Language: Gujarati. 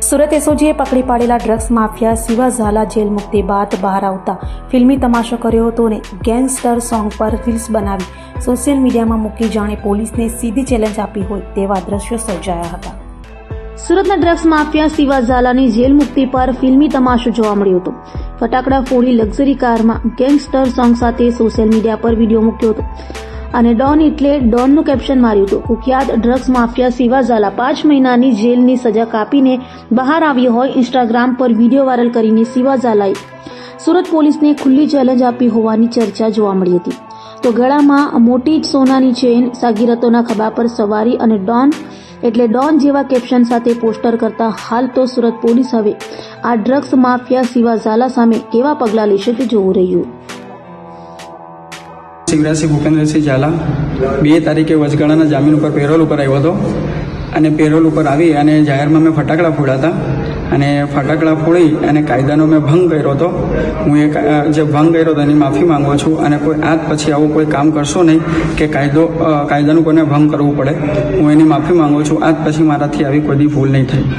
સુરત એસઓજીએ પકડી પાડેલા drugs mafia Shiva Zala jail મુક્તિ બાદ બહાર આવતા ફિલ્મી તમાશો કર્યો હતો અને ગેંગસ્ટર સોંગ પર રીલ્સ બનાવી સોશિયલ મીડિયામાં મૂકી જાણે પોલીસને સીધી ચેલેન્જ આપી હોય તેવા દ્રશ્યો સર્જાયા હતા. સુરતના ડ્રગ્સ માફિયા શિવા ઝાલાની જેલ મુક્તિ પર ફિલ્મી તમાશો જોવા મળ્યો હતો. ફટાકડા ફોડી લક્ઝરી કારમાં ગેંગસ્ટર સોંગ સાથે સોશિયલ મીડિયા પર વિડીયો મૂક્યો હતો અને ડોન એટલે ડોનનું કેપ્શન માર્યું હતું. કુખ્યાત ડ્રગ્સ માફિયા શિવા ઝાલા 5 મહિનાની જેલની સજા કાપીને બહાર આવ્યો હોય ઇન્સ્ટાગ્રામ પર વિડીયો વાયરલ કરીને શિવા ઝાલાએ સુરત પોલીસને ખુલ્લી ચેલેન્જ આપી હોવાની ચર્ચા જોવા મળી હતી. તો ગળામાં મોટી સોનાની ચેન, સાગીરતોના ખભા પર સવારી અને ડોન એટલે ડોન જેવા કેપ્શન સાથે પોસ્ટર કરતા હાલ તો સુરત પોલીસ હવે આ ડ્રગ્સ માફિયા શિવા ઝાલા સામે કેવા પગલાં લેશે તે જોવું રહ્યું. શિવરાજસિંહ ભૂપેન્દ્રસિંહ ઝાલા 2 તારીખે વચગાળાના જામીન ઉપર પેરોલ ઉપર આવ્યો હતો અને પેરોલ ઉપર આવી અને જાહેરમાં મેં ફટાકડા ફોડ્યા હતા અને ફટાકડા ફોડી અને કાયદાનો મેં ભંગ કર્યો હતો. હું જે ભંગ કર્યો હતો એની માફી માંગુ છું અને કોઈ આજ પછી આવું કોઈ કામ કરશો નહીં કે કાયદાનું કોઈને ભંગ કરવું પડે. હું એની માફી માંગુ છું. આજ પછી મારાથી આવી કોઈ ભૂલ નહીં થાય.